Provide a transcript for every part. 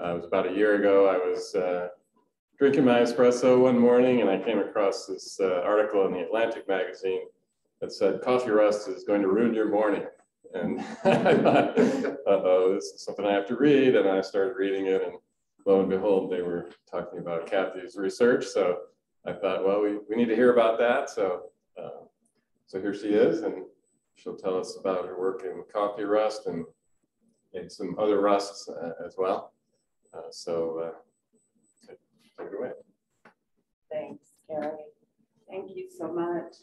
It was about a year ago. I was drinking my espresso one morning and I came across this article in the Atlantic magazine that said coffee rust is going to ruin your morning. And I thought, uh-oh, this is something I have to read. And I started reading it, and lo and behold, they were talking about Kathy's research. So I thought, well, we need to hear about that. So here she is, and she'll tell us about her work in coffee rust and some other rusts as well. Take it away. Thanks, Gary. Thank you so much.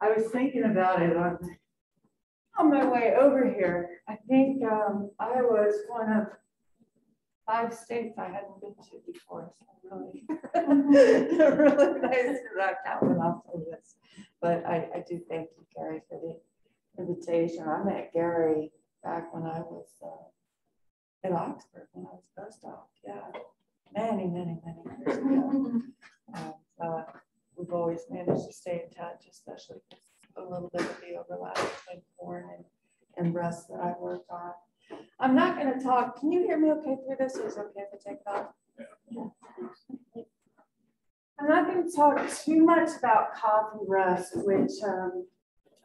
I was thinking about it on my way over here. I think I was one of 5 states I hadn't been to before, so really, really nice to knock out when I'll tell you this. But I do thank you, Gary, for the invitation. I met Gary back when I was at Oxford, when I was postdoc. Yeah, many years ago. We've always managed to stay in touch, especially with a little bit of the overlap between corn and rust that I worked on. I'm not going to talk. Can you hear me okay through this, or is it okay if I take it off? Yeah. I'm not going to talk too much about coffee rust, which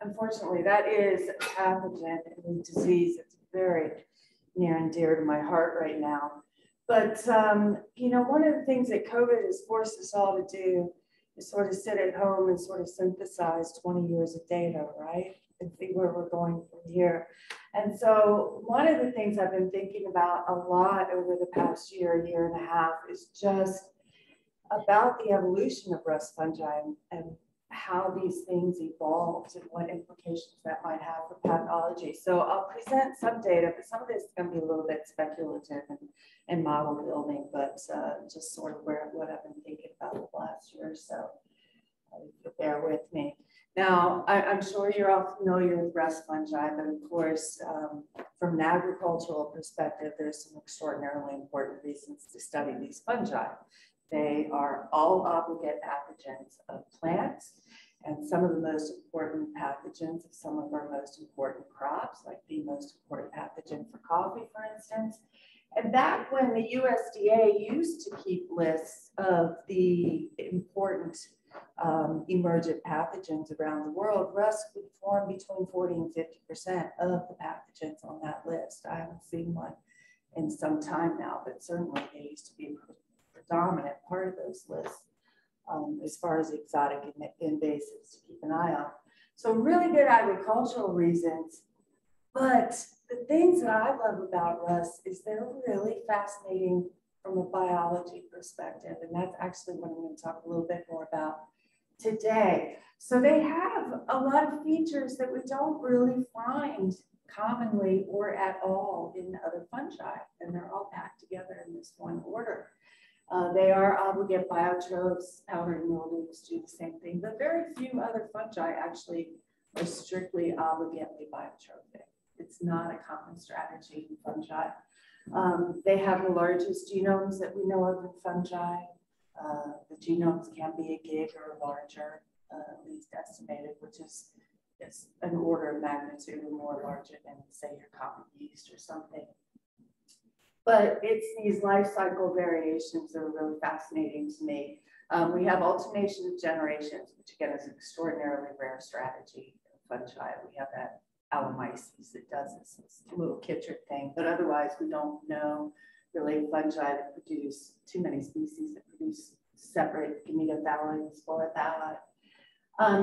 unfortunately that is a pathogen and a disease that's very near and dear to my heart right now. But you know, one of the things that COVID has forced us all to do is sort of sit at home and sort of synthesize 20 years of data, right? And see where we're going from here. And so one of the things I've been thinking about a lot over the past year and a half is just about the evolution of rust fungi and how these things evolved and what implications that might have for pathology. So I'll present some data, but some of this is going to be a little bit speculative and model building, but just sort of what I've been thinking about the last year or so. Bear with me. Now, I'm sure you're all familiar with rust fungi, but of course, from an agricultural perspective, there's some extraordinarily important reasons to study these fungi. They are all obligate pathogens of plants, and some of the most important pathogens of some of our most important crops, like the most important pathogen for coffee, for instance. And back when the USDA used to keep lists of the important emergent pathogens around the world, rust would form between 40 and 50% of the pathogens on that list. I haven't seen one in some time now, but certainly they used to be a predominant part of those lists as far as exotic invasives to keep an eye on. So really good agricultural reasons, but the things that I love about rust is they're really fascinating from a biology perspective, and that's actually what I'm going to talk a little bit more about today. So they have a lot of features that we don't really find commonly or at all in other fungi, and they're all packed together in this one order. They are obligate biotrophs. Powdery mildews do the same thing, but very few other fungi actually are strictly obligately biotrophic. It's not a common strategy in fungi. They have the largest genomes that we know of in fungi. The genomes can be a gig or larger, at least estimated, which is an order of magnitude or more larger than, say, your common yeast or something. But it's these life cycle variations that are really fascinating to me. We have alternation of generations, which again is an extraordinarily rare strategy in fungi. We have that Allomyces that does this little Kitchard thing, but otherwise we don't know really fungi that produce too many species that produce separate gametophyllae and sporophyllae.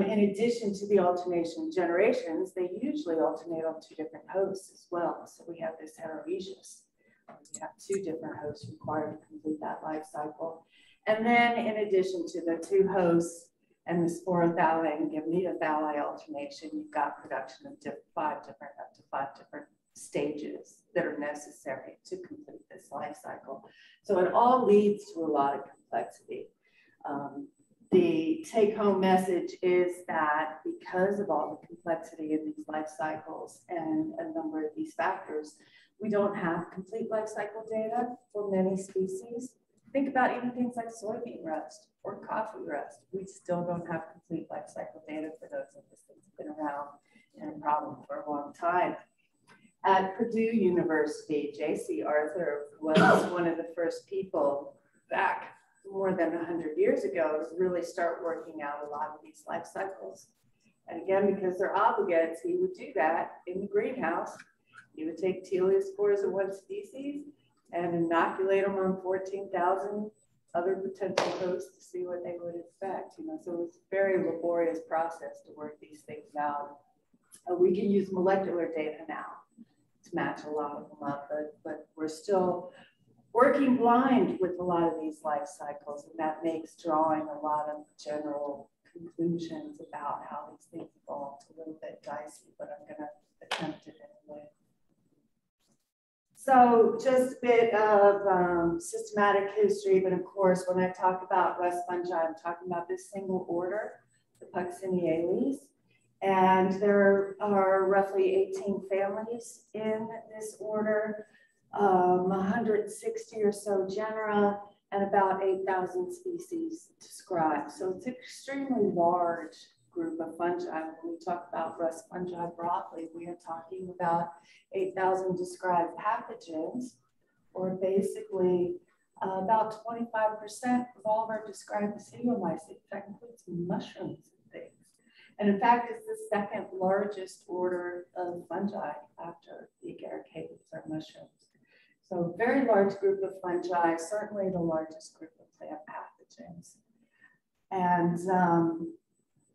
In addition to the alternation generations, they usually alternate on 2 different hosts as well. So we have this heterogeneous. We have 2 different hosts required to complete that life cycle. And then in addition to the 2 hosts and the sporophyllae and gametophyllae alternation, you've got production of up to 5 different stages that are necessary to complete this life cycle. So it all leads to a lot of complexity. The take-home message is that because of all the complexity of these life cycles and a number of these factors, we don't have complete life cycle data for many species. Think about even things like soybean rust or coffee rust. We still don't have complete life cycle data for those of us that have been around and a problem for a long time. At Purdue University, J.C. Arthur was one of the first people back more than 100 years ago to really start working out a lot of these life cycles. And again, because they're obligates, he would do that in the greenhouse. He would take teliospores of one species and inoculate them on 14,000 other potential hosts to see what they would affect. So it was a very laborious process to work these things out. We can use molecular data now to match a lot of them up, but we're still working blind with a lot of these life cycles, and that makes drawing a lot of general conclusions about how these things evolved a little bit dicey, but I'm going to attempt it anyway. So just a bit of systematic history, but of course, when I talk about rust fungi, I'm talking about this single order, the Puccineales. And there are roughly 18 families in this order, 160 or so genera, and about 8,000 species described. So it's an extremely large group of fungi. When we talk about rust fungi broadly, we are talking about 8,000 described pathogens, or basically about 25% of all of our described bacillial mice. That includes mushrooms and things. And in fact, it's the second largest order of fungi after the agaricales or mushrooms. So a very large group of fungi, certainly the largest group of plant pathogens. And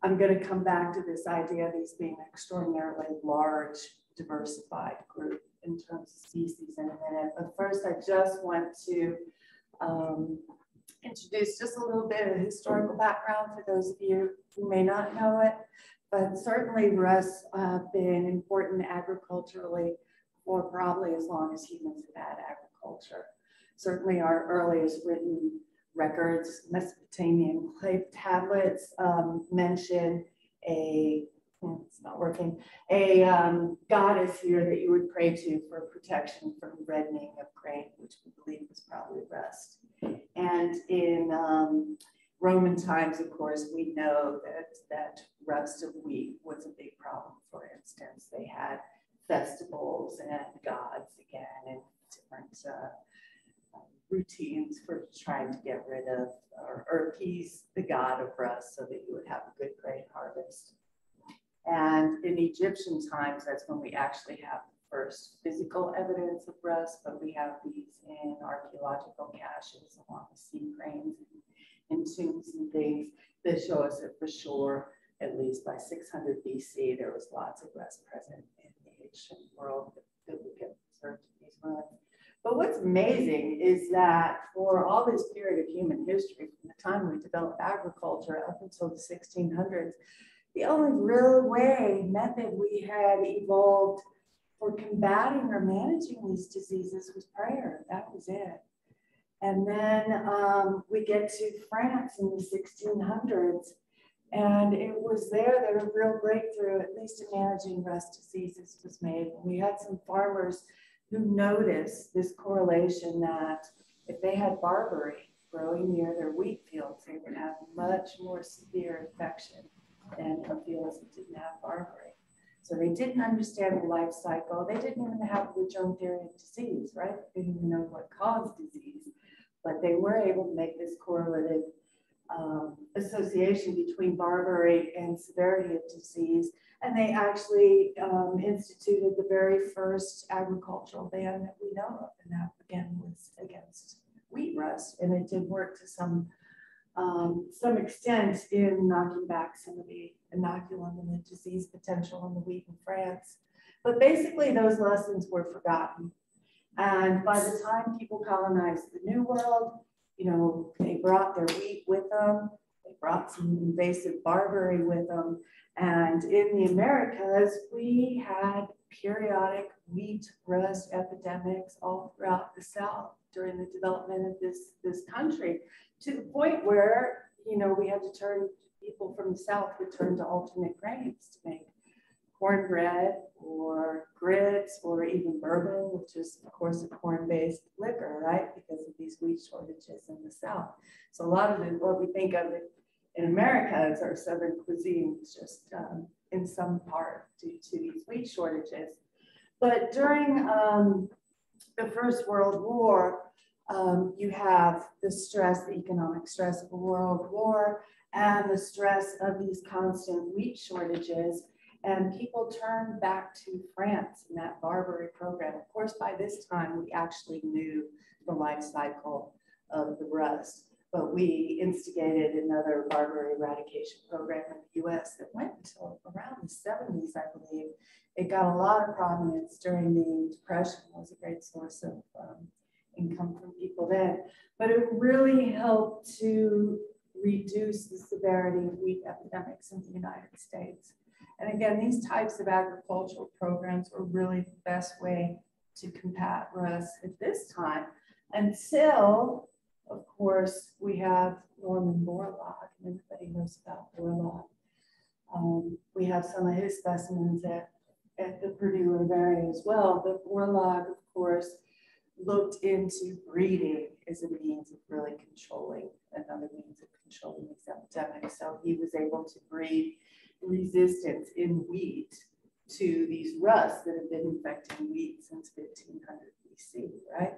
I'm going to come back to this idea of these being an extraordinarily large, diversified group in terms of species in a minute. But first, I just want to introduce just a little bit of historical background for those of you who may not know it. But certainly rusts have been important agriculturally for probably as long as humans have had agriculture. Certainly our earliest written records, Mesopotamian clay tablets, mention it's not working, a goddess here that you would pray to for protection from reddening of grain, which we believe was probably rust. And in Roman times, of course, we know that rust of wheat was a big problem. For instance, they had festivals and gods again, and different routines for trying to get rid of or appease the god of rust so that you would have a good grain harvest. And in Egyptian times, that's when we actually have the first physical evidence of rust, but we have these in archaeological caches along the sea cranes and tombs and things that show us that for sure, at least by 600 BC, there was lots of rust present in the ancient world that we can observe in these ruins. But what's amazing is that for all this period of human history, from the time we developed agriculture up until the 1600s, the only real method we had evolved for combating or managing these diseases was prayer. That was it. And then we get to France in the 1600s, and it was there that a real breakthrough, at least in managing rust diseases, was made. We had some farmers who noticed this correlation that if they had barberry growing near their wheat fields, they would have much more severe infection than in fields that didn't have barberry. So they didn't understand the life cycle. They didn't even have the germ theory of disease, right? They didn't even know what caused disease, but they were able to make this correlative association between barberry and severity of disease. And they actually instituted the very first agricultural ban that we know of. And that, again, was against wheat rust. And it did work to some extent in knocking back some of the inoculum and the disease potential in the wheat in France. But basically, those lessons were forgotten. And by the time people colonized the New World, they brought their wheat with them. They brought some invasive barberry with them. And in the Americas, we had periodic wheat rust epidemics all throughout the South during the development of this country, to the point where, we had to turn, people from the South would turn to alternate grains to make cornbread or grits or even bourbon, which is, of course, a corn-based liquor, right? Because of these wheat shortages in the South. So a lot of what we think of in America as our Southern cuisine is just in some part due to these wheat shortages. But during the First World War, you have the stress, the economic stress of a world war, and the stress of these constant wheat shortages. And people turned back to France in that Barbary program. Of course, by this time, we actually knew the life cycle of the rust, but we instigated another Barbary eradication program in the US that went until around the 70s, I believe. It got a lot of prominence during the Depression. It was a great source of income from people then, but it really helped to reduce the severity of wheat epidemics in the United States. And again, these types of agricultural programs were really the best way to combat rust at this time, until, of course, we have Norman Borlaug, and everybody knows about Borlaug. We have some of his specimens at the Purdue Herbarium as well, but Borlaug, of course, looked into breeding as a means of really controlling, another means of controlling these epidemics. So he was able to breed resistance in wheat to these rusts that have been infecting wheat since 1500 BC, right?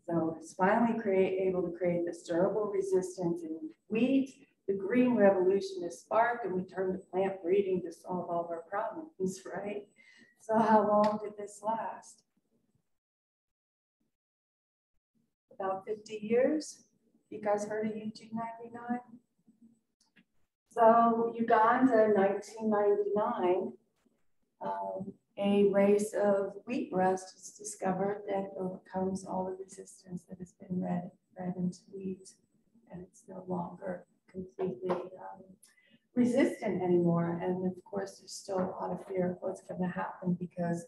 So it's finally able to create this durable resistance in wheat. The Green Revolution is sparked, and we turn to plant breeding to solve all of our problems, right? So how long did this last? About 50 years. You guys heard of UG99? So Uganda, 1999, a race of wheat rust is discovered that overcomes all the resistance that has been bred into wheat, and it's no longer completely resistant anymore. And of course, there's still a lot of fear of what's going to happen, because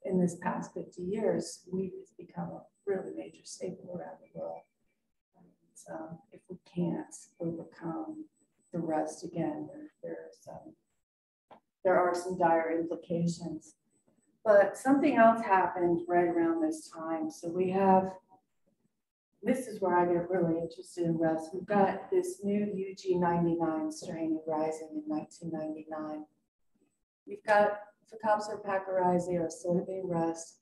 in this past 50 years, wheat has become a really major staple around the world. And, if we can't overcome the rust again, there are some dire implications. But something else happened right around this time. So we have, this is where I get really interested in rust. We've got this new UG99 strain arising in 1999. We've got Phycops pachyrizae, or soybean rust,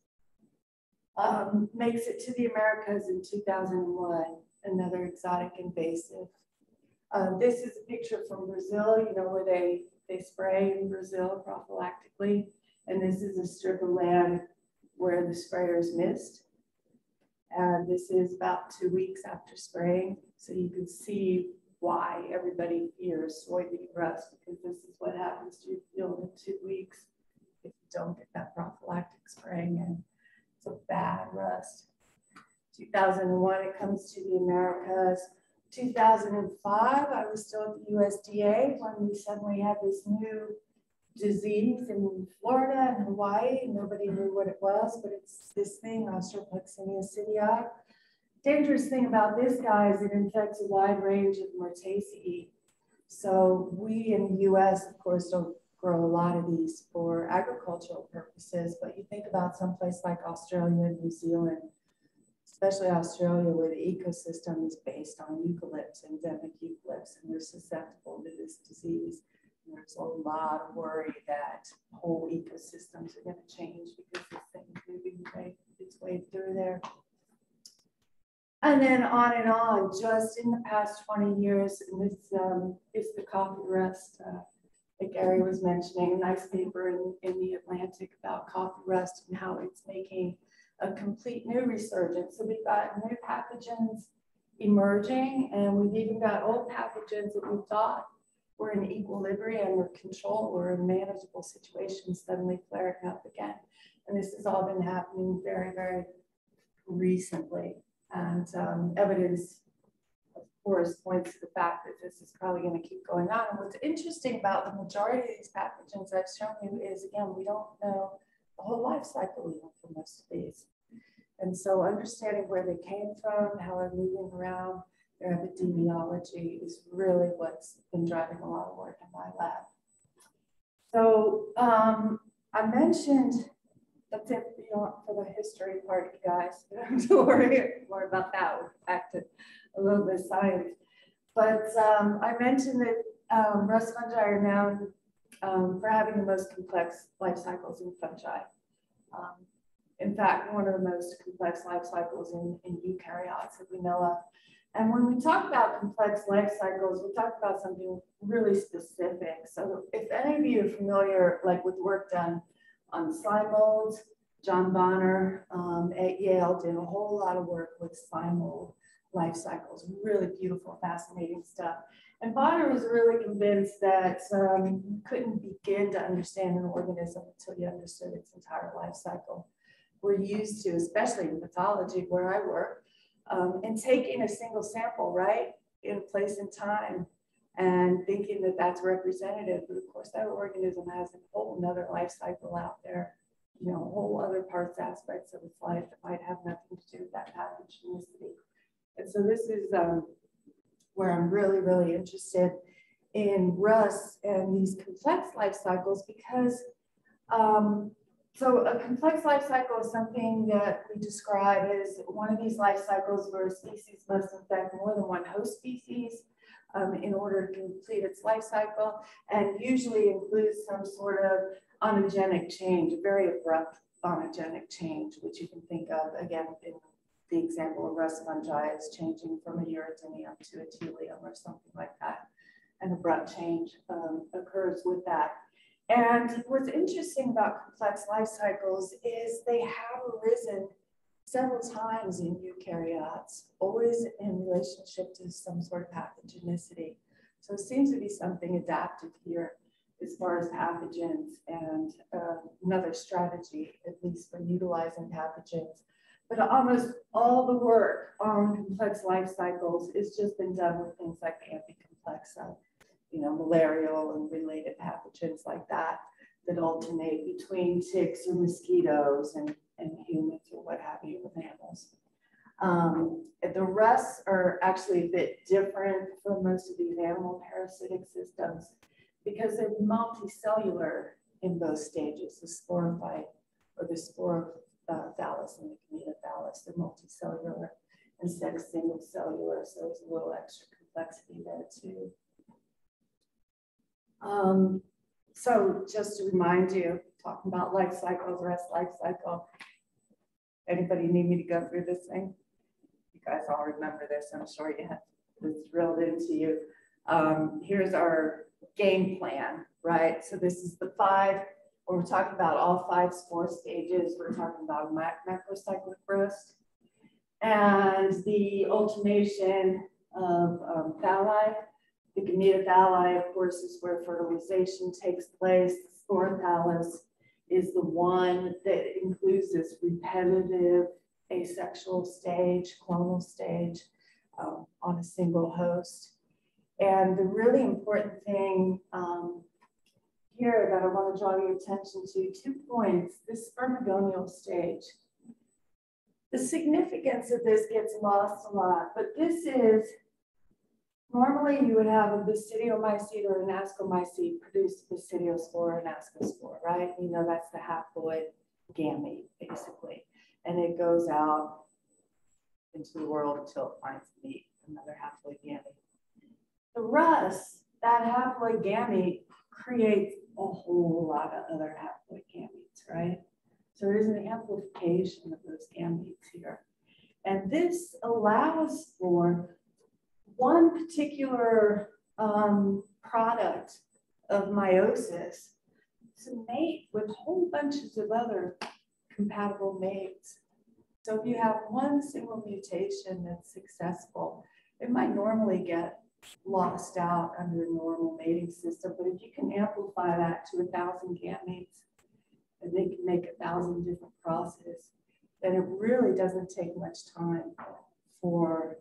makes it to the Americas in 2001, another exotic invasive. This is a picture from Brazil, you know, where they spray in Brazil prophylactically. And this is a strip of land where the sprayers missed. And this is about 2 weeks after spraying. So you can see why everybody fears soybean rust, because this is what happens to your field in 2 weeks if you don't get that prophylactic spraying in. It's a bad rust. 2001, it comes to the Americas. 2005, I was still at the USDA when we suddenly had this new disease in Florida and Hawaii. Nobody knew what it was, but it's this thing, Australoplexinia cityi. Dangerous thing about this guy is it infects a wide range of Myrtaceae. So we in the US, of course, don't grow a lot of these for agricultural purposes, but you think about someplace like Australia and New Zealand, especially Australia, where the ecosystem is based on eucalypts, endemic eucalypts, and they're susceptible to this disease. And there's a lot of worry that whole ecosystems are going to change because this thing is moving its way through there. And then on, just in the past 20 years, and this is the coffee rust that Gary was mentioning, a nice paper in the Atlantic about coffee rust and how it's making a complete new resurgence. So we've got new pathogens emerging, and we've even got old pathogens that we thought were in equilibrium or control or in manageable situations suddenly flaring up again. And this has all been happening very, very recently. And evidence, of course, points to the fact that this is probably going to keep going on. And what's interesting about the majority of these pathogens I've shown you is, again, we don't know the whole life cycle even for most of these. And so understanding where they came from, how they're moving around, their epidemiology is really what's been driving a lot of work in my lab. So I mentioned, that's it for the history part, you guys. You don't have to worry more about that. We'll get back to a little bit of science. But I mentioned that rust fungi are known for having the most complex life cycles in fungi. In fact, one of the most complex life cycles in eukaryotes that we know of. And when we talk about complex life cycles, we talk about something really specific. So if any of you are familiar, like with work done on slime molds, John Bonner at Yale did a whole lot of work with slime mold life cycles, really beautiful, fascinating stuff. And Bonner was really convinced that you couldn't begin to understand an organism until you understood its entire life cycle. We're used to, especially in pathology where I work, and taking a single sample, right, in a place and time, and thinking that that's representative. But of course, that organism has a whole another life cycle out there, you know, whole other parts, aspects of its life that might have nothing to do with that pathogenicity. And so this is where I'm really, really interested in rust and these complex life cycles, because so a complex life cycle is something that we describe as one of these life cycles where a species must infect more than one host species in order to complete its life cycle, and usually includes some sort of onogenic change, a very abrupt onogenic change, which you can think of, again, in the example of rust fungi is changing from a uridinium to a telium or something like that. An abrupt change occurs with that. And what's interesting about complex life cycles is they have arisen several times in eukaryotes, always in relationship to some sort of pathogenicity. So it seems to be something adaptive here as far as pathogens, and another strategy, at least for utilizing pathogens. But almost all the work on complex life cycles has just been done with things like amphicomplex, you know, malarial and related pathogens like that, that alternate between ticks or mosquitoes and humans or what have you, with mammals. The rusts are actually a bit different from most of these animal parasitic systems because they're multicellular in both stages, the sporophyte or the sporothallus and the kinetothallus. They're multicellular instead of single cellular, so there's a little extra complexity there too. So just to remind you, talking about life cycles, rest life cycle. Anybody need me to go through this thing? You guys all remember this, I'm sure you have. It's drilled into you. Here's our game plan, right? So this is the 5, when we're talking about all 5 spore stages, we're talking about macrocyclic rust. And the alternation of thalli. The kinetothallus, of course, is where fertilization takes place. The sporothallus is the one that includes this repetitive asexual stage, clonal stage on a single host. And the really important thing here that I want to draw your attention to, 2 points, this spermagonial stage. The significance of this gets lost a lot, but this is, normally you would have a basidiomycete or an ascomycete produce a basidiospore or an ascospore, right? You know, that's the haploid gamete, basically. And it goes out into the world until it finds a mate, another haploid gamete. The rust, that haploid gamete creates a whole lot of other haploid gametes, right? So there's an amplification of those gametes here. And this allows for one particular product of meiosis to mate with whole bunches of other compatible mates. So if you have one single mutation that's successful, it might normally get lost out under a normal mating system, but if you can amplify that to 1,000 gametes, and they can make 1,000 different crosses, then it really doesn't take much time for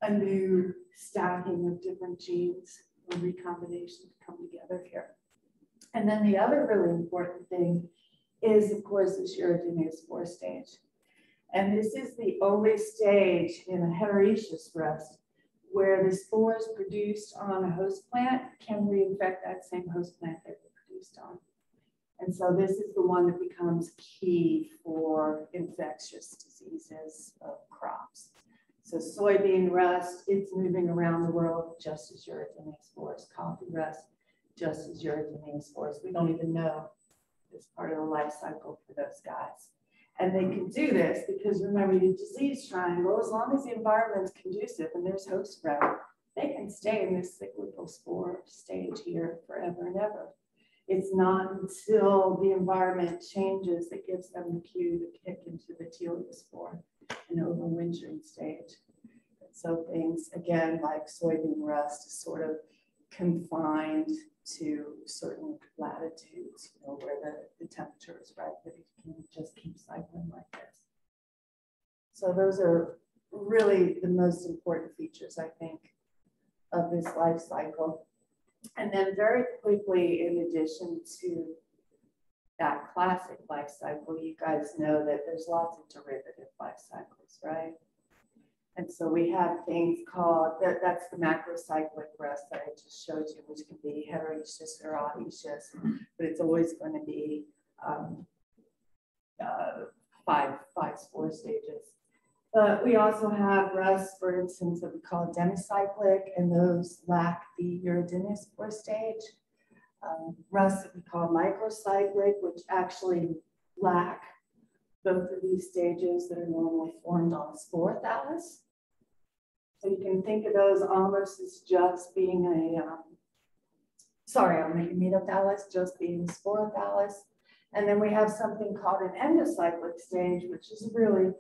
a new stacking of different genes or recombination to come together here. And then the other really important thing is, of course, this uridinospore stage. And this is the only stage in a heteroecious rust where the spores produced on a host plant can reinfect that same host plant they were produced on. And so this is the one that becomes key for infectious diseases of crops. So soybean rust, it's moving around the world just as uridinospores. Coffee rust, just as uridinospores. We don't even know as part of the life cycle for those guys. And they can do this because remember the disease triangle, as long as the environment's conducive and there's host around, they can stay in this cyclical spore stage here forever and ever. It's not until the environment changes that gives them the cue to kick into the teliospore and overwintering stage. So things, again, like soybean rust is sort of confined to certain latitudes, you know, where the temperature is right, that it can just keep cycling like this. So those are really the most important features, I think, of this life cycle. And then very quickly, in addition to that classic life cycle, you guys know that there's lots of derivative life cycles, right? And so we have things called, that's the macrocyclic rust that I just showed you, which can be heteroecious or audacious, but it's always going to be five spore stages. But we also have rust, for instance, that we call demicyclic, and those lack the uridinous spore stage. Rust that we call microcyclic, which actually lack both of these stages that are normally formed on a spore thallus. So you can think of those almost as just being on the metathallus, just being sporothallus. And then we have something called an endocyclic stage, which is really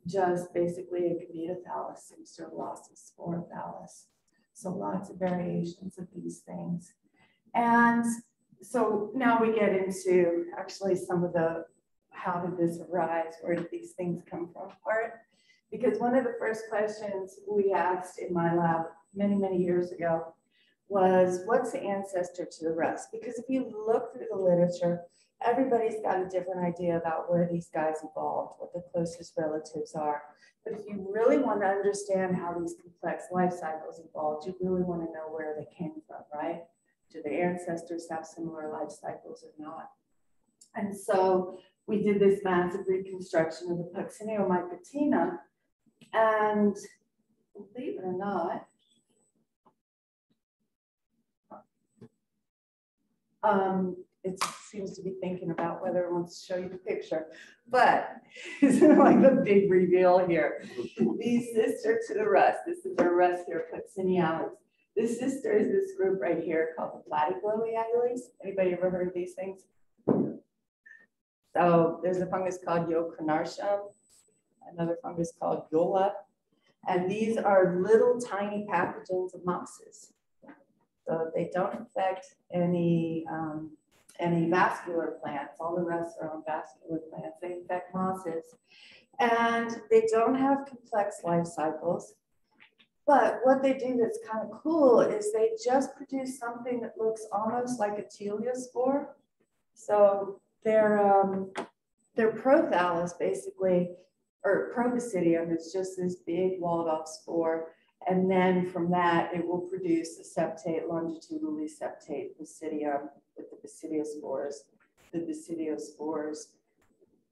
just basically a metathallus seems to have lost its sporothallus. So lots of variations of these things. And so now we get into actually some of the how did this arise? Where did these things come from part? Because one of the first questions we asked in my lab many, many years ago was, what's the ancestor to the rust? Because if you look through the literature, everybody's got a different idea about where these guys evolved, what the closest relatives are. But if you really want to understand how these complex life cycles evolved, you really want to know where they came from, right? Do the ancestors have similar life cycles or not? And so we did this massive reconstruction of the Puccinio-mycotina, and believe it or not, it seems to be thinking about whether it wants to show you the picture, but it's like a big reveal here. The sister to the rust, this is our rust here, Puccinialis. The sister is this group right here called the Platyglobioides. Anybody ever heard of these things? So there's a fungus called Euchronartium, another fungus called Yola, and these are little tiny pathogens of mosses. So they don't infect any vascular plants. All the rest are on vascular plants. They infect mosses, and they don't have complex life cycles. But what they do that's kind of cool is they just produce something that looks almost like a teliospore. So their prothallus basically, or proboscidium, is just this big walled off spore. And then from that, it will produce a septate, longitudinally septate basidium with the basidiospores. The basidiospores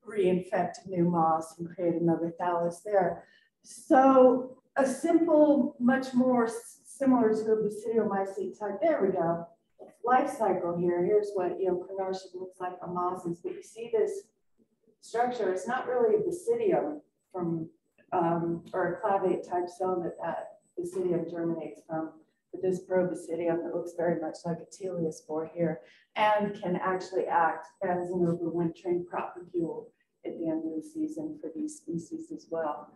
reinfect new moss and create another thallus there. So a simple, much more similar to a basidiomycete type, there we go, life cycle here. Here's what Euchronartium looks like on mosses, but you see this structure. It's not really a basidium from, or a clavate type cell that basidium germinates from, but this proboscidium that looks very much like a teliospore here and can actually act as an overwintering propagule at the end of the season for these species as well.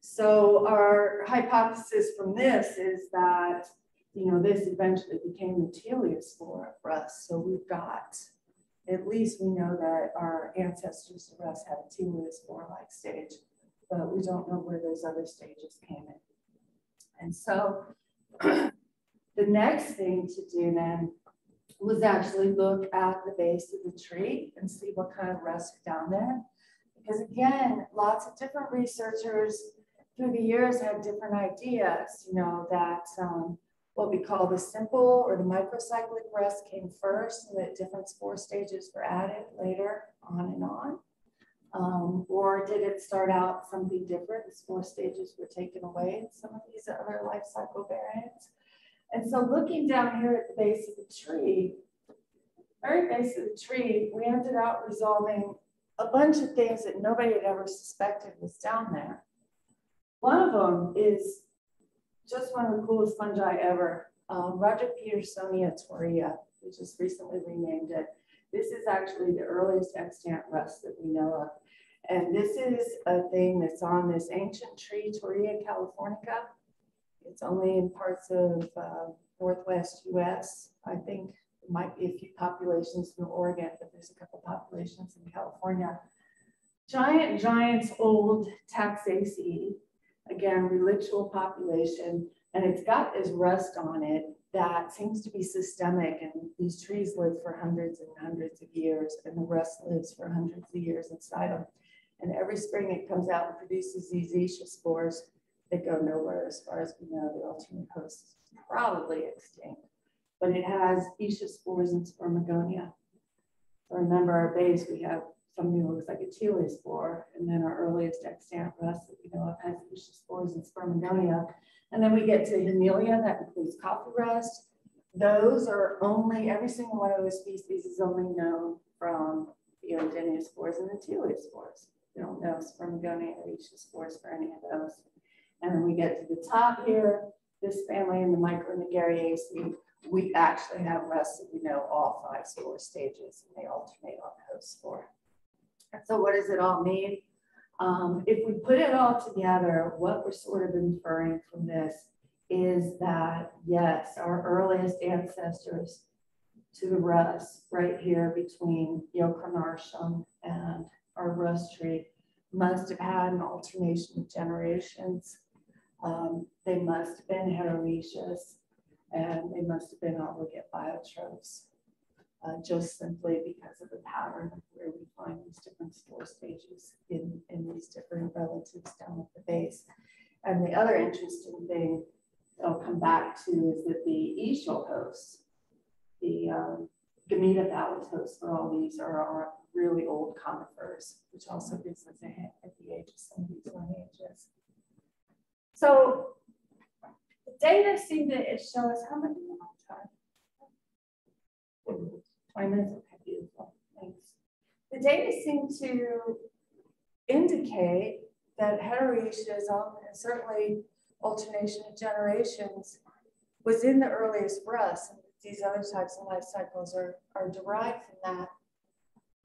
So our hypothesis from this is that, you know, this eventually became the teliospore of rust. So we've got, at least we know that our ancestors of rust had a teliospore-like stage, but we don't know where those other stages came in. And so the next thing to do then was actually look at the base of the tree and see what kind of rust is down there. Because again, lots of different researchers through the years had different ideas, you know, that what we call the simple or the microcyclic rust came first and that different spore stages were added later on and on. Or did it start out something different? The spore stages were taken away in some of these other life cycle variants. And so looking down here at the base of the tree, very base of the tree, we ended up resolving a bunch of things that nobody had ever suspected was down there. One of them is just one of the coolest fungi ever. Roger Petersonia toria, we just recently renamed it. This is actually the earliest extant rust that we know of. And this is a thing that's on this ancient tree, Toria californica. It's only in parts of Northwest US. I think there might be a few populations in Oregon, but there's a couple populations in California. Giant old Taxaceae, again, relictual population, and it's got this rust on it that seems to be systemic, and these trees live for hundreds and hundreds of years, and the rust lives for hundreds of years inside them. And every spring it comes out and produces these ichthyospores that go nowhere as far as we know. The alternate host is probably extinct, but it has ichthyospores and spermagonia. So remember our base, we have something that looks like a teleospore, and then our earliest extant rust that we know of has ichthyospores and spermagonia. And then we get to Hemilia, that includes coffee rust. Those are only, every single one of those species is only known from the odeniaspores and the teleospores. We don't know spermagonia or ichthyospores for any of those. And then we get to the top here, this family in the Micronegariaceae, we actually have rust that we know all 5 spore stages, and they alternate on the host spore. And so what does it all mean? If we put it all together, what we're sort of inferring from this is that, yes, our earliest ancestors to the rust right here between Euchronartium and our rust tree must have had an alternation of generations. They must have been heteroecious, and they must have been obligate biotrophs, just simply because of the pattern of where we find these different spore stages in these different relatives down at the base. And the other interesting thing I'll come back to is that the eschal hosts, the gametophyllid hosts for all these are really old conifers, which also gives us a hint at the age of some of these lineages. So the data seem to show us how much time? 20 minutes, okay, beautiful, thanks. The data seem to indicate that heteroecianism, and certainly alternation of generations, was in the earliest rust. And these other types of life cycles are derived from that.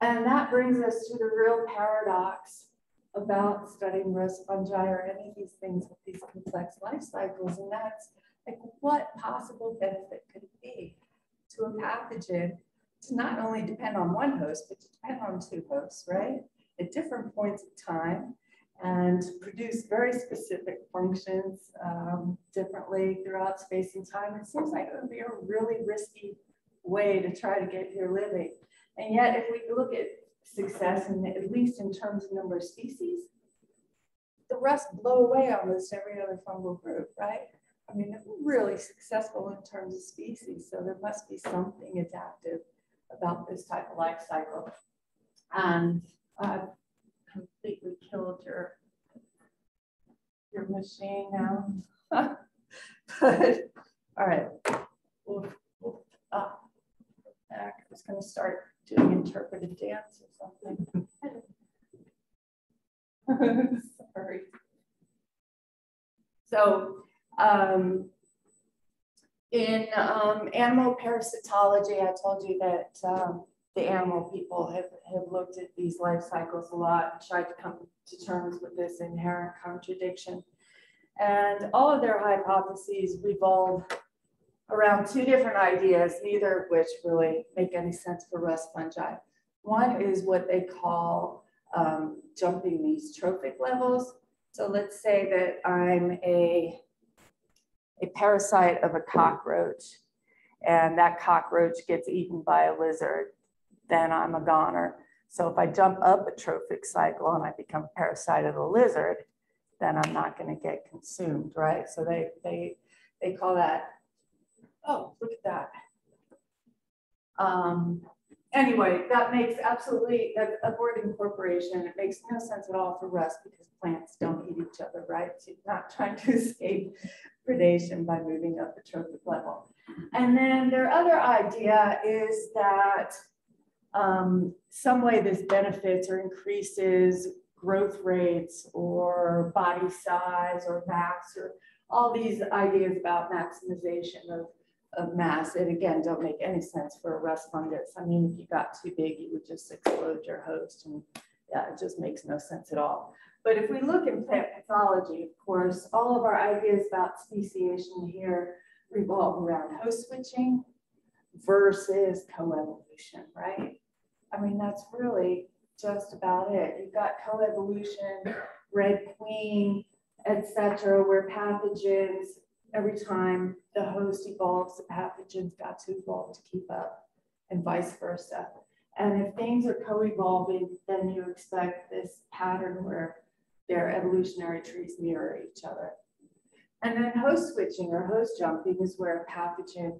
And that brings us to the real paradox about studying rust fungi or any of these things with these complex life cycles. And that's like, what possible benefit could it be to a pathogen to not only depend on one host, but to depend on 2 hosts, right? At different points of time, and produce very specific functions differently throughout space and time. It seems like it would be a really risky way to try to get here living. And yet, if we look at success, at least in terms of number of species, the rust blow away almost every other fungal group, right? I mean, they're really successful in terms of species, so there must be something adaptive about this type of life cycle. And I've completely killed your machine now. But all right, back. I was going to start doing interpretive dance or something. Sorry. So in animal parasitology, I told you that the animal people have looked at these life cycles a lot and tried to come to terms with this inherent contradiction. And all of their hypotheses revolve around 2 different ideas, neither of which really make any sense for rust fungi. One is what they call jumping these trophic levels. So let's say that I'm a parasite of a cockroach, and that cockroach gets eaten by a lizard, then I'm a goner. So if I jump up a trophic cycle and I become a parasite of the lizard, then I'm not going to get consumed, right? So they call that, oh, look at that. anyway, that makes absolutely, a word incorporation, it makes no sense at all for rust because plants don't eat each other, right? So you're not trying to escape predation by moving up the trophic level. And then their other idea is that some way this benefits or increases growth rates or body size or mass or all these ideas about maximization of mass. And again, don't make any sense for a rust fungus. I mean, if you got too big, you would just explode your host, and yeah, it just makes no sense at all. But if we look in plant pathology, of course, all of our ideas about speciation here revolve around host switching versus coevolution, right? I mean, that's really just about it. You've got coevolution, red queen, etc., where pathogens, every time the host evolves, the pathogens got to evolve to keep up, and vice versa. And if things are co-evolving, then you expect this pattern where their evolutionary trees mirror each other. And then host switching or host jumping is where a pathogen,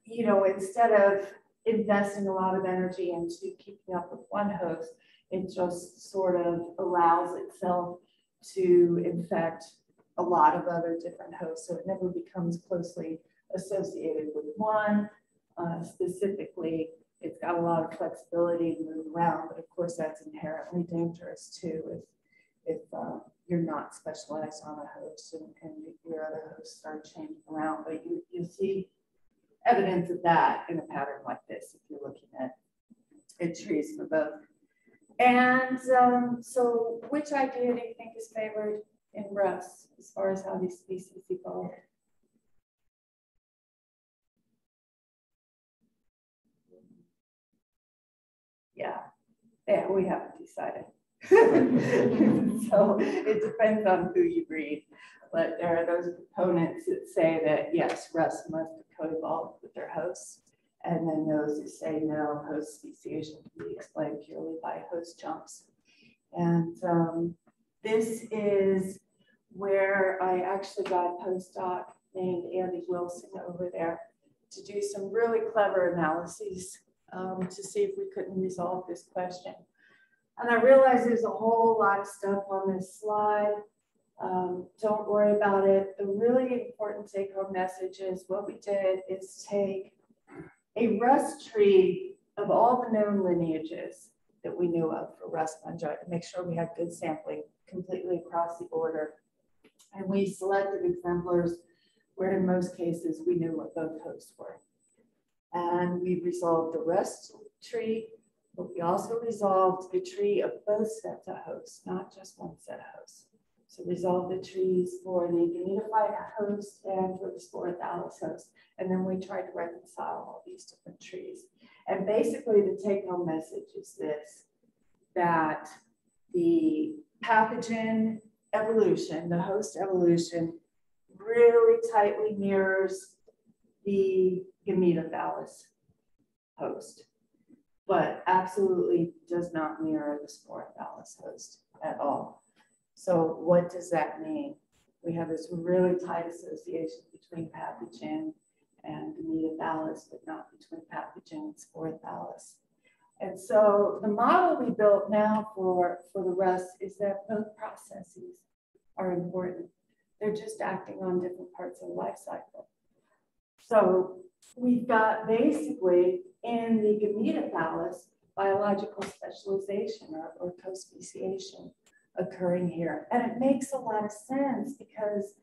you know, instead of investing a lot of energy into keeping up with one host, it just sort of allows itself to infect a lot of other different hosts. So it never becomes closely associated with one. Specifically, it's got a lot of flexibility to move around, but of course that's inherently dangerous too if you're not specialized on a host and your other hosts start changing around. But you see evidence of that in a pattern like this if you're looking at trees for both. And so which idea do you think is favored in rust as far as how these species evolve? Yeah, we haven't decided. So it depends on who you read. But there are those proponents that say that yes, rust must co-evolve with their hosts. And then those who say no, host speciation can be explained purely by host jumps. And this is where I actually got a postdoc named Andy Wilson over there to do some really clever analyses to see if we couldn't resolve this question. And I realized there's a whole lot of stuff on this slide. Don't worry about it. The really important take-home message is what we did is take a rust tree of all the known lineages that we knew of for rust fungi to make sure we had good sampling completely across the order. And we selected exemplars where in most cases we knew what both hosts were. And we resolved the rust tree, but we also resolved the tree of both sets of hosts, not just one set of hosts. So resolved the trees for the gametophyte host and for the sporothallus host. And then we tried to reconcile all these different trees. And basically the take-home message is this, that the pathogen evolution, the host evolution, really tightly mirrors the gametophyllous host, but absolutely does not mirror the sporothallus host at all. So what does that mean? We have this really tight association between pathogen and gametophyllous, but not between pathogen and sporothallus. And so the model we built now for the rust is that both processes are important. They're just acting on different parts of the life cycle. So we've got basically in the gametophyllus biological specialization or co-speciation occurring here. And it makes a lot of sense because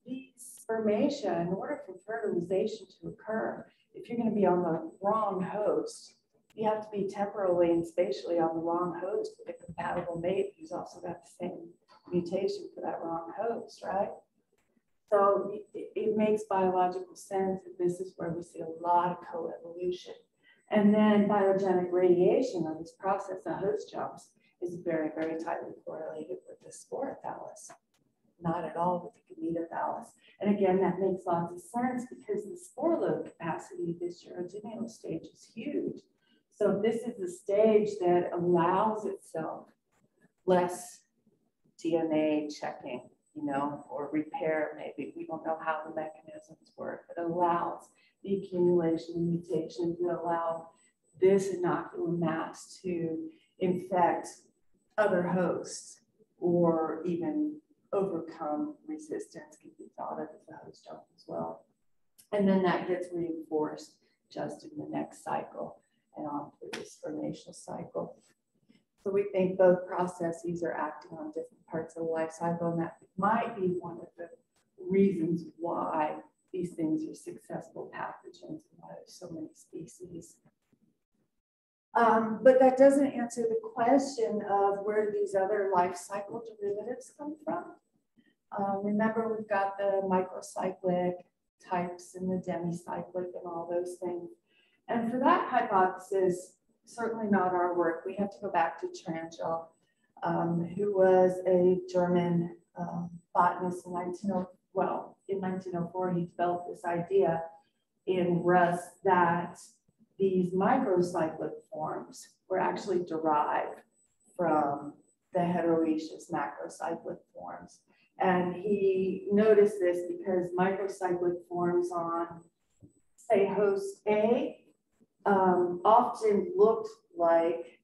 these spermatia, in order for fertilization to occur, if you're going to be on the wrong host, you have to be temporally and spatially on the wrong host with a compatible mate who's also got the same mutation for that wrong host, right? So it makes biological sense that this is where we see a lot of coevolution. And then biogenic radiation on this process of host jumps is very, very tightly correlated with the sporothallus, not at all with the gametophyllus. And again, that makes lots of sense because the spore load capacity of this germinal stage is huge. So this is a stage that allows itself less DNA checking, you know, or repair maybe. We don't know how the mechanisms work, but it allows the accumulation and mutation to allow this inocular mass to infect other hosts or even overcome resistance can be thought of as a host jump as well. And then that gets reinforced just in the next cycle and on through this formational cycle. So we think both processes are acting on different parts of the life cycle, and that might be one of the reasons why these things are successful pathogens and why there's so many species. But that doesn't answer the question of where these other life cycle derivatives come from. Remember, we've got the microcyclic types and the demicyclic and all those things. And for that hypothesis, certainly not our work. We have to go back to Tranchel, who was a German botanist in 1904. He developed this idea in rust that these microcyclic forms were actually derived from the heteroecious macrocyclic forms. And he noticed this because microcyclic forms on, say, host A often looked like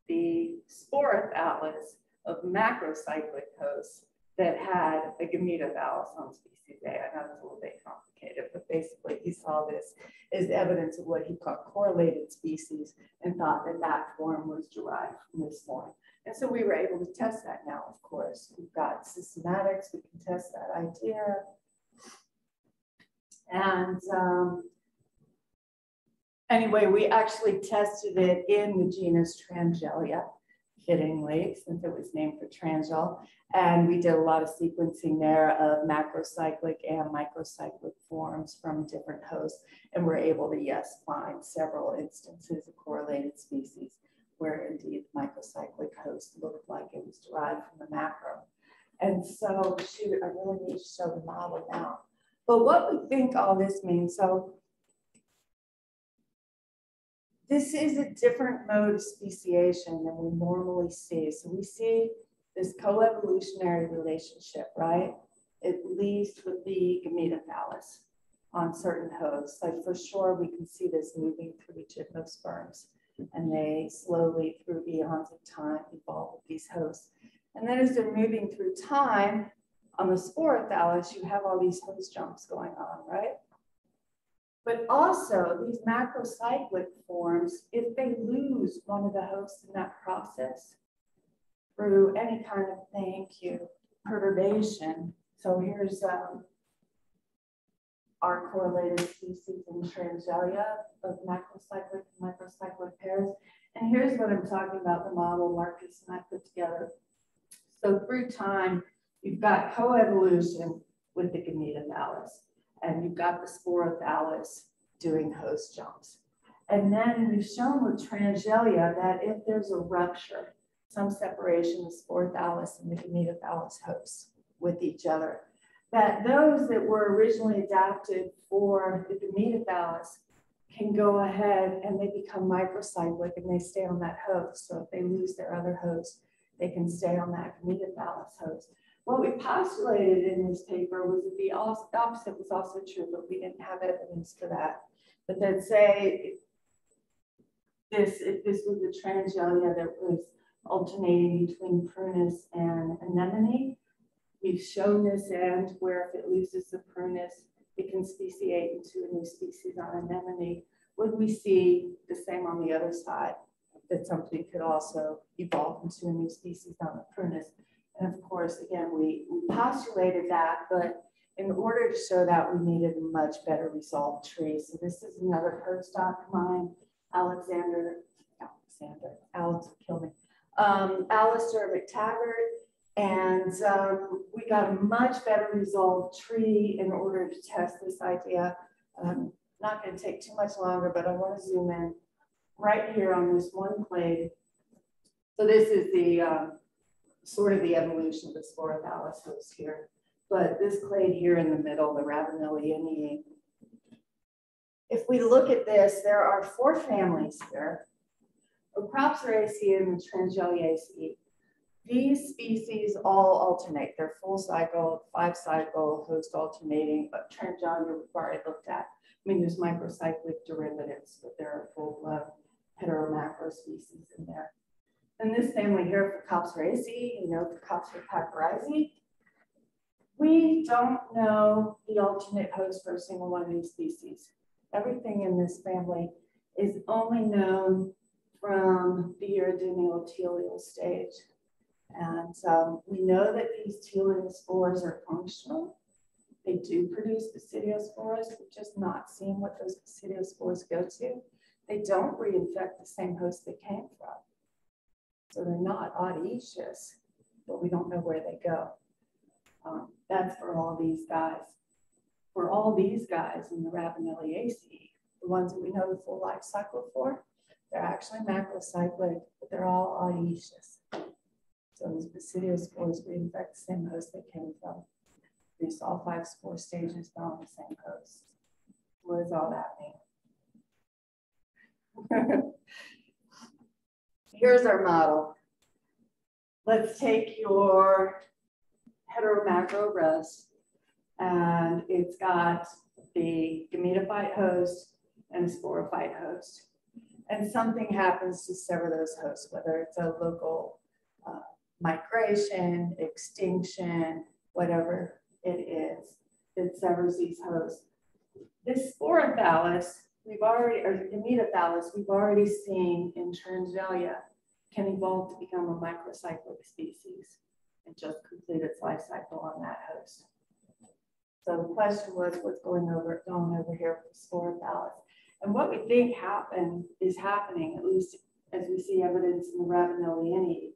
the sporothallus of macrocyclic hosts that had a gametothallus on species A. I know it's a little bit complicated, but basically he saw this as evidence of what he called correlated species and thought that that form was derived from this form. And so we were able to test that now, of course. We've got systematics, we can test that idea. And anyway, we actually tested it in the genus Trangelia, fittingly, since it was named for Tranchel. And we did a lot of sequencing there of macrocyclic and microcyclic forms from different hosts. And we're able to, yes, find several instances of correlated species where indeed the microcyclic host looked like it was derived from the macro. And so, shoot, I really need to show the model now. But what we think all this means, so this is a different mode of speciation than we normally see. So we see this coevolutionary relationship, right? At least with the gametothallus on certain hosts. Like for sure, we can see this moving through gymnosperms, and they slowly, through eons of time, evolve with these hosts. And then as they're moving through time, on the sporothallus, you have all these host jumps going on, right? But also, these macrocyclic forms, if they lose one of the hosts in that process through any kind of, thank you, perturbation. So here's our correlated species in Trangelia of macrocyclic and microcyclic pairs. And here's what I'm talking about, the model Marcus and I put together. So through time, you've got coevolution with the gametothallus, and you've got the sporothallus doing host jumps. And then we've shown with Trangelia that if there's a rupture, some separation of sporothallus and the gametothallus hosts with each other, that those that were originally adapted for the gametothallus can go ahead and they become microcyclic and they stay on that host. So if they lose their other host, they can stay on that gametothallus host. What we postulated in this paper was that the opposite was also true, but we didn't have evidence for that. But then say if this was the Trangelia that was alternating between prunus and anemone, we've shown this end where if it loses the prunus, it can speciate into a new species on anemone. Would we see the same on the other side, that something could also evolve into a new species on the prunus? And of course, again, we postulated that, but in order to show that, we needed a much better resolved tree. So this is another postdoc of mine, Alex will kill me. Alistair McTaggart, and we got a much better resolved tree in order to test this idea. Not going to take too much longer, but I want to zoom in right here on this one clade. So this is the sort of the evolution of the sporothallus host here. But this clade here in the middle, the Ravenelliinae. If we look at this, there are 4 families here: Opropseraceae and Trangeliaceae. These species all alternate. They're full cycle, 5 cycle, host alternating, but Trangelia we've already looked at. I mean, there's microcyclic derivatives, but they're full blown. heteromacro species in there. In this family here, Phacops Phacops, we don't know the alternate host for a single one of these species. Everything in this family is only known from the uridinial teleal stage. And we know that these teleospores are functional. They do produce basidiospores. We've just not seen what those basidiospores go to. They don't reinfect the same host they came from. So they're not audacious, but we don't know where they go. That's for all these guys. For all these guys in the Ravenelliaceae, the ones that we know the full life cycle for, they're actually macrocyclic, but they're all audacious. So those basidiospores reinfect the same host they came from. Produce all 5 spore stages on the same host. What does all that mean? Here's our model. Let's take your heteromacro rust, and it's got the gametophyte host and a sporophyte host. And something happens to sever those hosts, whether it's a local migration, extinction, whatever it is, it severs these hosts. This sporothallus, or gametothallus, we've already seen in Transgenia can evolve to become a microcyclic species and just complete its life cycle on that host. So the question was, what's going over here with the sporothallus? And what we think is happening, at least as we see evidence in the Ravenelliaceae,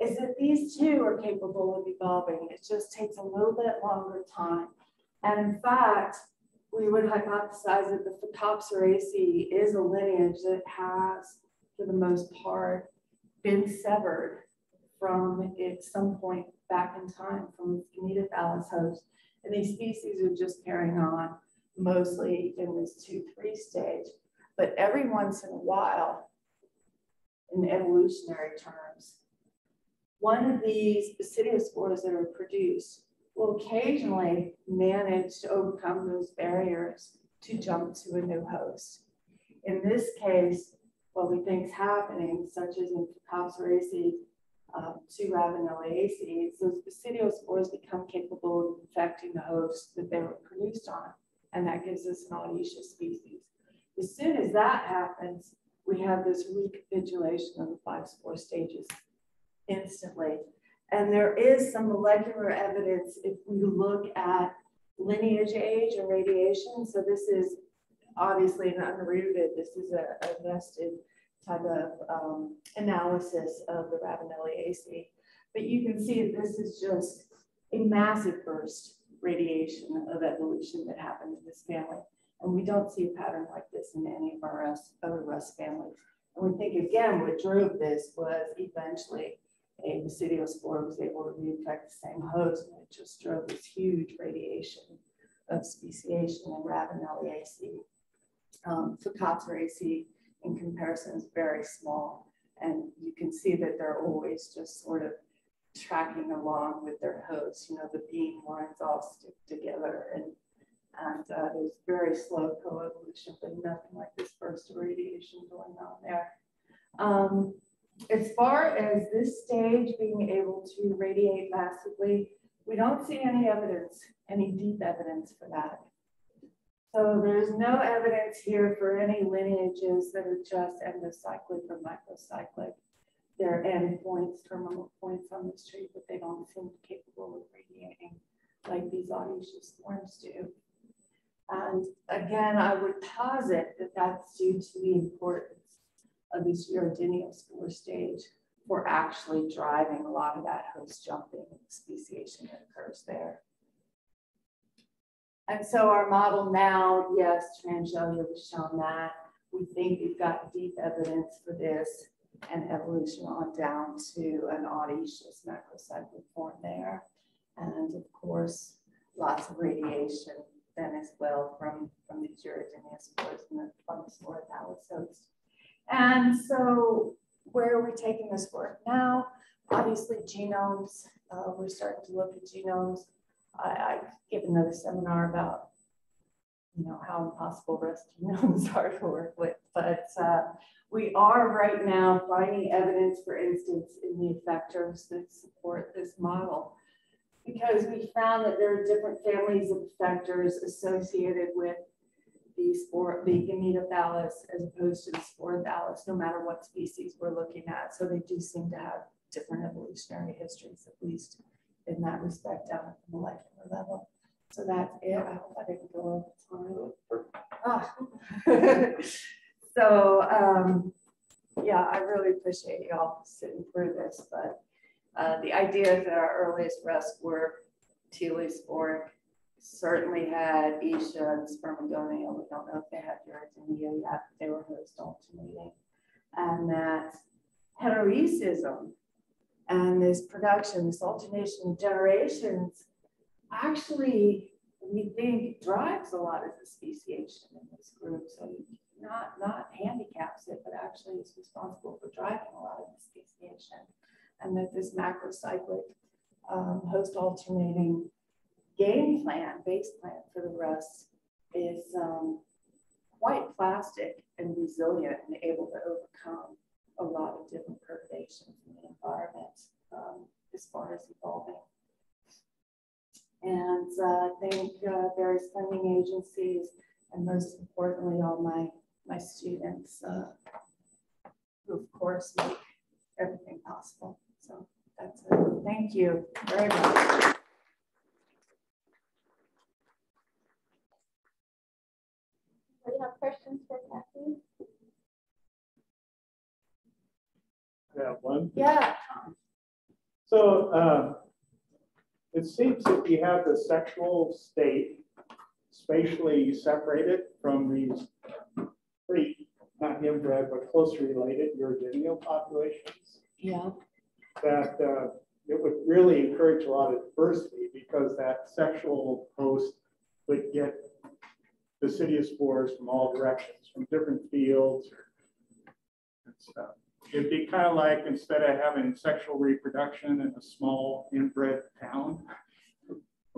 is that these two are capable of evolving. It just takes a little bit longer time. And in fact, we would hypothesize that the Phacops is a lineage that has, for the most part, been severed from at some point back in time from its gametothallus host. And these species are just carrying on mostly in this 2-3 stage. But every once in a while, in evolutionary terms, one of these basidiospores that are produced will occasionally manage to overcome those barriers to jump to a new host. In this case, what we think is happening, such as in Phacops to Ravenelliaceae, those basidiospores become capable of infecting the host that they were produced on, and that gives us an audacious species. As soon as that happens, we have this recapitulation of the 5 spore stages instantly. And there is some molecular evidence if we look at lineage age and radiation. So this is obviously an unrooted, this is a nested type of analysis of the Ravenelliaceae. But you can see that this is just a massive burst radiation of evolution that happened in this family. And we don't see a pattern like this in any of our other rust families. And we think, again, what drove this was eventually a basidiospore was able to reinfect the same host, and it just drove this huge radiation of speciation in Ravenelliaceae. Phacops in comparison is very small, and you can see that they're always just sort of tracking along with their hosts. You know, the beam lines all stick together, and there's very slow coevolution, but nothing like this burst of radiation going on there. As far as this stage being able to radiate massively, we don't see any evidence, any deep evidence for that. So there's no evidence here for any lineages that are just endocyclic or microcyclic. There are endpoints, terminal points on this tree, but they don't seem capable of radiating like these audacious forms do. And again, I would posit that that's due to the importance of this uridinospore stage for actually driving a lot of that host jumping and speciation that occurs there. And so our model now, yes, Transgenia has shown that. We think we've got deep evidence for this and evolution on down to an audacious macrocyclic form there. And of course, lots of radiation then as well from these uridinospores and from the sporothallus host. And so where are we taking this work now? Obviously genomes, we're starting to look at genomes. I've given another seminar about you know, how impossible rest genomes are to work with. But we are right now finding evidence, for instance, in the effectors that support this model, because we found that there are different families of effectors associated with the Gametothallus as opposed to the Sporothallus, no matter what species we're looking at. So they do seem to have different evolutionary histories, at least in that respect, down at the molecular level. So that's it. I hope I didn't go over time. So yeah, I really appreciate y'all sitting through this, but the idea is that our earliest rests were telesporic, certainly had Isha and Spermagonia. We don't know if they had Uridinia yet, but they were host alternating. And that heteroisism and this production, this alternation of generations, actually, we think drives a lot of the speciation in this group. So not handicaps it, but actually is responsible for driving a lot of the speciation. And that this macrocyclic host alternating game plan, base plan for the rest is quite plastic and resilient and able to overcome a lot of different perturbations in the environment as far as evolving. And I think various funding agencies, and most importantly, all my students, who of course make everything possible. So that's it. Thank you very much. Do you have questions for Kathy? I have one. Yeah. So it seems that you have the sexual state spatially separated from these pretty, not inbred, but closely related Uridinia populations. Yeah. That it would really encourage a lot of diversity, because that sexual host would get basidiospores from all directions, from different fields and stuff. It'd be kind of like, instead of having sexual reproduction in a small inbred town,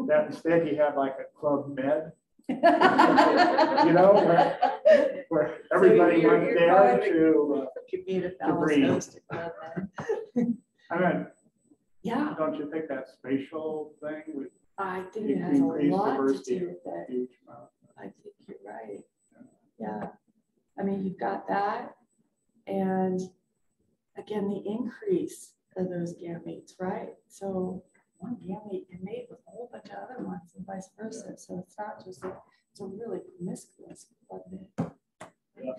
that instead you have like a club med, you know, where everybody so went there to breed. I mean, Yeah, don't you think that spatial thing would I think it has a increase lot to diversity do with it. a huge amount? I think you're right. Yeah. I mean, you've got that. And again, the increase of those gametes, right? So one gamete can mate with a whole bunch of other ones and vice versa. So it's not just it's a really promiscuous club knit. Yeah.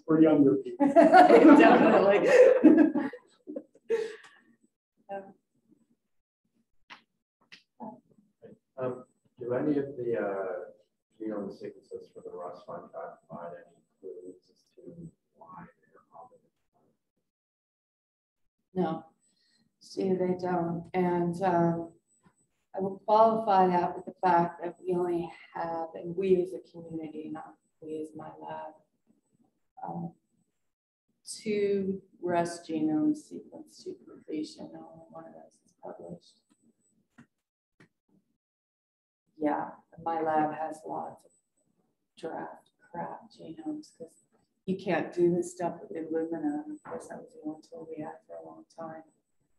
For younger people. Definitely. Do any of the genome sequences for the rust fungi provide any clues as to why they're common? No, Steve, they don't. And I will qualify that with the fact that we only have, and we as a community, not we as my lab, 2 rust genomes sequenced to completion. Only one of those is published. Yeah, my lab has lots of draft crap genomes because you can't do this stuff with Illumina. Of course, that was the only tool we had for a long time.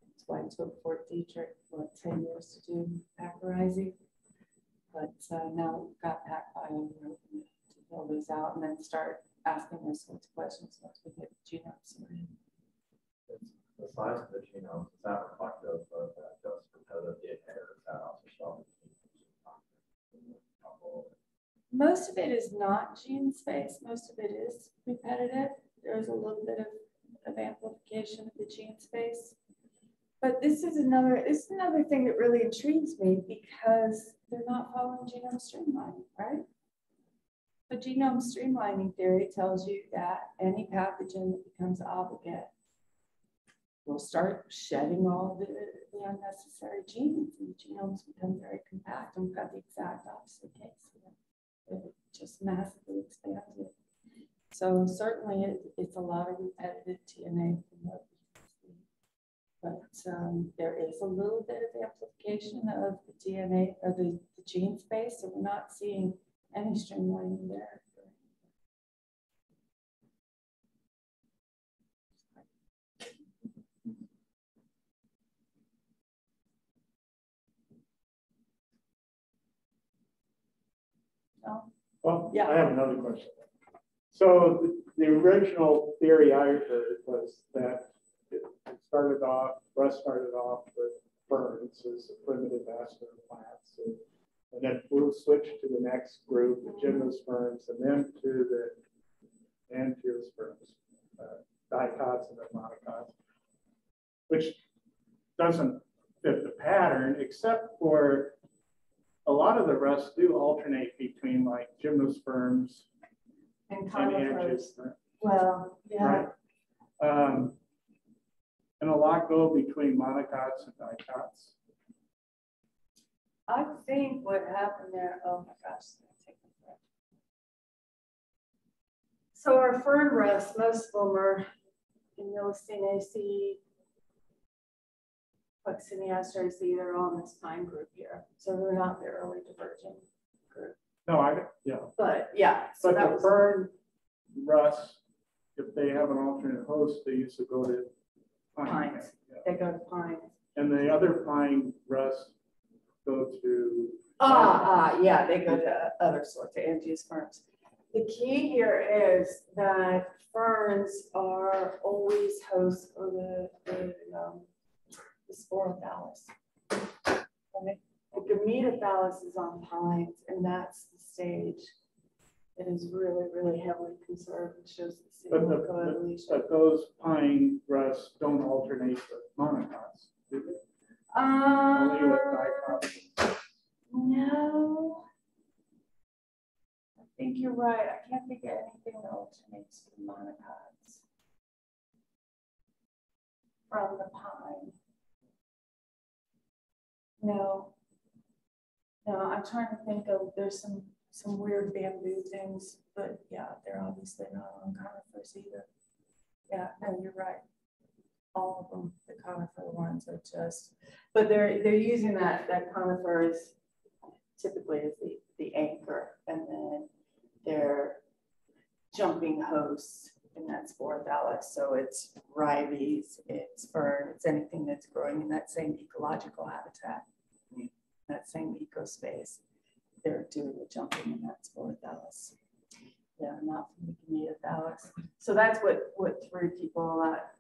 That's why it took Fort Dietrich, 10 years to do Pachyrizing. But now we've got PacBio to fill these out and then start asking those sorts of questions once we get the genome sorted. The size of the genome, is that reflective of just competitive DNA, or is that also showing? Most of it is not gene space. Most of it is repetitive. There's a little bit of amplification of the gene space. But this is another thing that really intrigues me, because they're not following genome streamlining, right? The genome streamlining theory tells you that any pathogen that becomes obligate will start shedding all the unnecessary genes, and the genomes become very compact. And we've got the exact opposite case here. It just massively expanded. So certainly it's a lot of repetitive DNA from what we can see. But there is a little bit of amplification of the DNA or the gene space, so we're not seeing any streamlining there. No? Well, Yeah. I have another question. So the original theory I heard was that Russ started off with ferns as a primitive vascular plants, and then we'll switch to the next group, the gymnosperms, and then to the angiosperms, dicots and then monocots, which doesn't fit the pattern, except for a lot of the Russ do alternate between like gymnosperms And and conifers. angiosperms. Well, yeah. Right. And a lot go between monocots and dicots. I think what happened there, oh my gosh. So our fern Russ, most of them are in Millicinaceae, Pucciniaceae, they're all in this pine group here. So they're not the early diverging group. No, yeah. But yeah, so But that the was fern Russ, if they have an alternate host, they used to go to pine. pines. Yeah. They go to pines. And the other pine Russ go to. Yeah, they go to other sorts of angiosperms. The key here is that ferns are always hosts for the sporothallus. Right? The gametothallus is on pines, and that's the stage that is really, really heavily conserved and shows the single coevolution. But those pine Russ don't alternate with monocots, do they? Only with dicots. No. I think you're right. I can't think of anything that alternates with monocots from the pine. No. No, I'm trying to think of, there's some weird bamboo things, but yeah, they're obviously not on conifers either. Yeah, no, you're right. All of them, the conifer ones are just, but they're using that conifer is typically as the anchor, and then they're jumping hosts in that sporothallus. So it's ribes, it's fern, it's anything that's growing in that same ecological habitat, that same ecospace. They're doing the jumping in that sporothallus. Yeah, not from the gametothallus. So that's what threw people a lot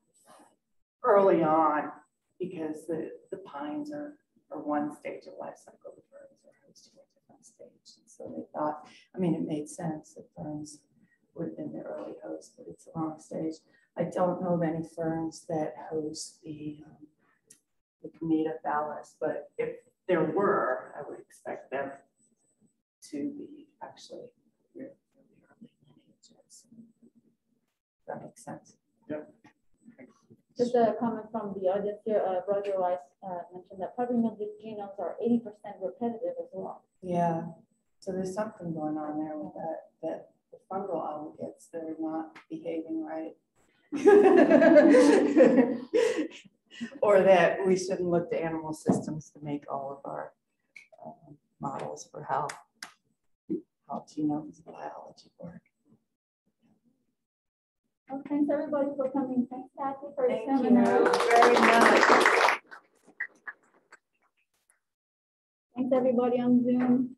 early on, because the pines are one stage of life cycle, the ferns are hosting a different stage. And so they thought, I mean, it made sense that ferns would have been the early host, but it's a long stage. I don't know of any ferns that host the gametothallus, but if there were, I would expect them to be actually really early lineages. That makes sense. Yep. Just a comment from the audience here. Roger Rice mentioned that probably genomes are 80% repetitive as well. Yeah. So there's something going on there with that the fungal obligates that are not behaving right. Or that we shouldn't look to animal systems to make all of our models for how genomes and biology work. Well, thanks everybody for coming. Thanks, Kathy, for the Thank seminar. you very much. Thanks everybody on Zoom.